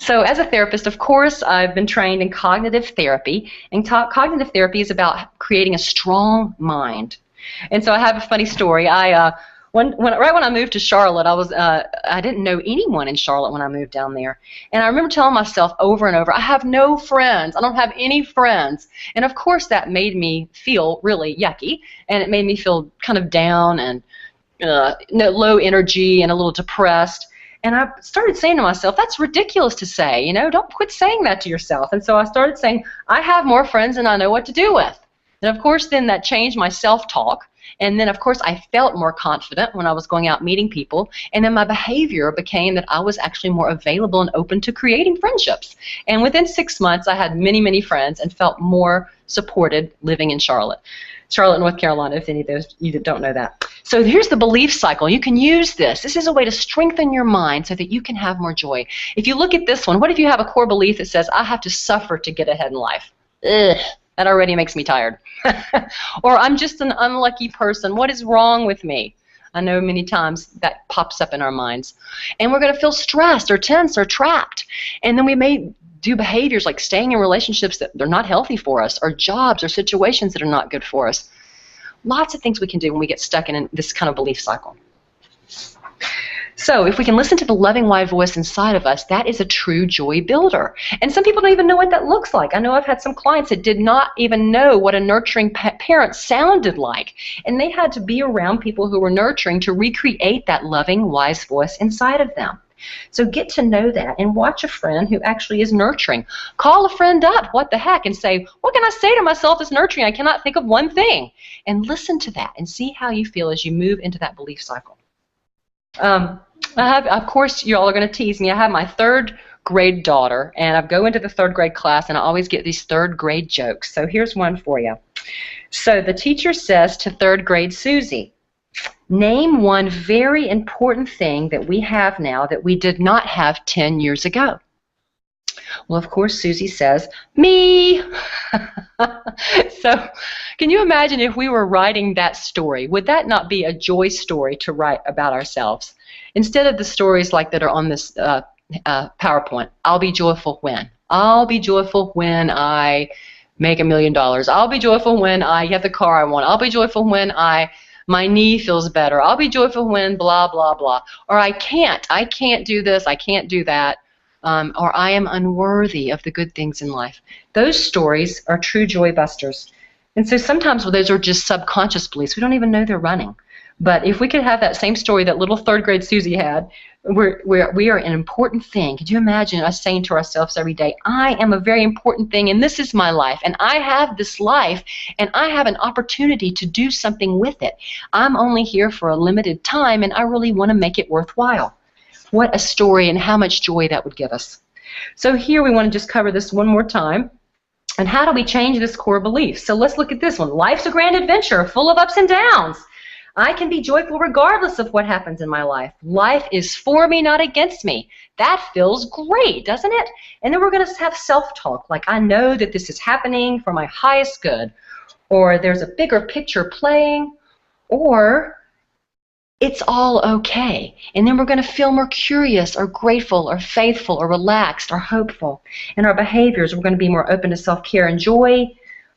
So as a therapist, of course, I've been trained in cognitive therapy, and cognitive therapy is about creating a strong mind. And so I have a funny story. Right when I moved to Charlotte, I didn't know anyone in Charlotte when I moved down there, and I remember telling myself over and over, I have no friends. I don't have any friends, and of course that made me feel really yucky, and it made me feel kind of down and low energy and a little depressed. And I started saying to myself, that's ridiculous to say, don't quit saying that to yourself. And so I started saying, I have more friends than I know what to do with. And of course, then that changed my self-talk. And then, of course, I felt more confident when I was going out meeting people. And then my behavior became that I was actually more available and open to creating friendships. And within 6 months, I had many, many friends and felt more supported living in Charlotte, North Carolina, if any of those you don't know that. So here's the belief cycle. You can use this. This is a way to strengthen your mind so that you can have more joy. If you look at this one, what if you have a core belief that says, I have to suffer to get ahead in life? Ugh, that already makes me tired. Or I'm just an unlucky person. What is wrong with me? I know many times that pops up in our minds. And we're going to feel stressed or tense or trapped. And then we may do behaviors like staying in relationships that they're not healthy for us, or jobs or situations that are not good for us. Lots of things we can do when we get stuck in this kind of belief cycle. So if we can listen to the loving, wise voice inside of us, that is a true joy builder. And some people don't even know what that looks like. I know I've had some clients that did not even know what a nurturing parent sounded like. And they had to be around people who were nurturing to recreate that loving, wise voice inside of them. So get to know that and watch a friend who actually is nurturing. Call a friend up, what the heck, and say, what can I say to myself that's nurturing? I cannot think of one thing. And listen to that and see how you feel as you move into that belief cycle. Of course, you all are going to tease me. I have my 3rd grade daughter, and I go into the 3rd grade class, and I always get these 3rd grade jokes. So here's one for you. So the teacher says to 3rd grade Susie, name one very important thing that we have now that we did not have 10 years ago. Well, of course, Susie says, me. So can you imagine if we were writing that story? Would that not be a joy story to write about ourselves? Instead of the stories like that are on this PowerPoint, I'll be joyful when. I'll be joyful when I make $1 million. I'll be joyful when I get the car I want. I'll be joyful when my knee feels better. I'll be joyful when blah, blah, blah. Or I can't do this, I can't do that. Or I am unworthy of the good things in life. Those stories are true joy busters. And so sometimes those are just subconscious beliefs. We don't even know they're running. But if we could have that same story that little 3rd grade Susie had, we are an important thing. Could you imagine us saying to ourselves every day, I am a very important thing, and this is my life, and I have this life, and I have an opportunity to do something with it. I'm only here for a limited time, and I really want to make it worthwhile. What a story, and how much joy that would give us. So here we want to just cover this one more time. And how do we change this core belief? So let's look at this one. Life's a grand adventure, full of ups and downs. I can be joyful regardless of what happens in my life. Life is for me, not against me. That feels great, doesn't it? And then we're going to have self-talk, like I know that this is happening for my highest good, or there's a bigger picture playing, or it's all okay. And then we're going to feel more curious or grateful or faithful or relaxed or hopeful. In our behaviors, we're going to be more open to self-care and joy,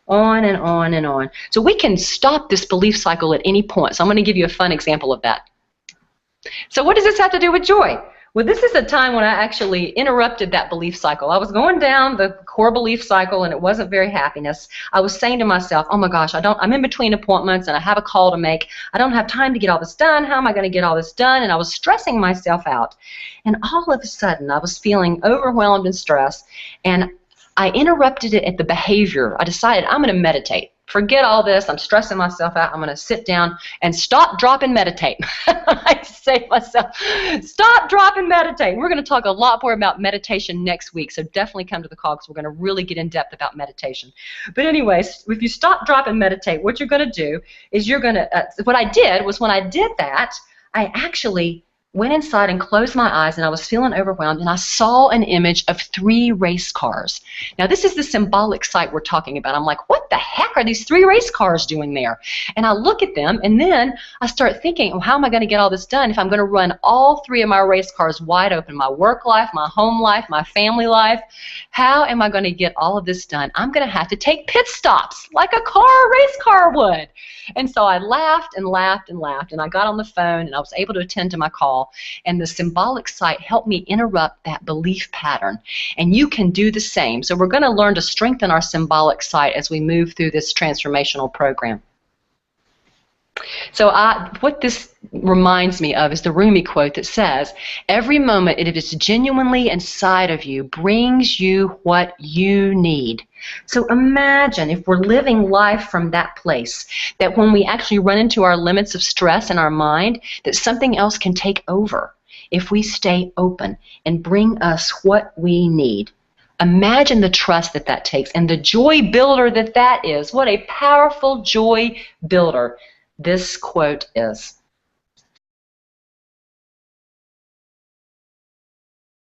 on and on and on. So we can stop this belief cycle at any point. So I'm going to give you a fun example of that. So what does this have to do with joy? Well, this is a time when I actually interrupted that belief cycle. I was going down the core belief cycle, and it wasn't very happiness. I was saying to myself, oh my gosh, I'm in between appointments, and I have a call to make. I don't have time to get all this done. How am I going to get all this done? And I was stressing myself out. And all of a sudden, I was feeling overwhelmed and stressed, and I interrupted it at the behavior. I decided I'm going to meditate. Forget all this. I'm stressing myself out. I'm going to sit down and stop, drop, and meditate. I say to myself, stop, drop, and meditate. We're going to talk a lot more about meditation next week, so definitely come to the call because we're going to really get in depth about meditation. But anyways, if you stop, drop, and meditate, what you're going to do is you're going to, what I did was when I did that, I actually went inside and closed my eyes, and I was feeling overwhelmed, and I saw an image of 3 race cars. Now, this is the symbolic sight we're talking about. I'm like, what the heck are these 3 race cars doing there? And I look at them, and then I start thinking, well, how am I going to get all this done if I'm going to run all 3 of my race cars wide open, my work life, my home life, my family life? How am I going to get all of this done? I'm going to have to take pit stops like a race car would. And so I laughed and laughed and laughed, and I got on the phone, and I was able to attend to my call. And the symbolic sight helped me interrupt that belief pattern. And you can do the same. So we're going to learn to strengthen our symbolic sight as we move through this transformational program. So what this reminds me of is the Rumi quote that says, every moment it is genuinely inside of you brings you what you need. So imagine if we're living life from that place, that when we actually run into our limits of stress in our mind, that something else can take over if we stay open and bring us what we need. Imagine the trust that that takes and the joy builder that that is. What a powerful joy builder this quote is.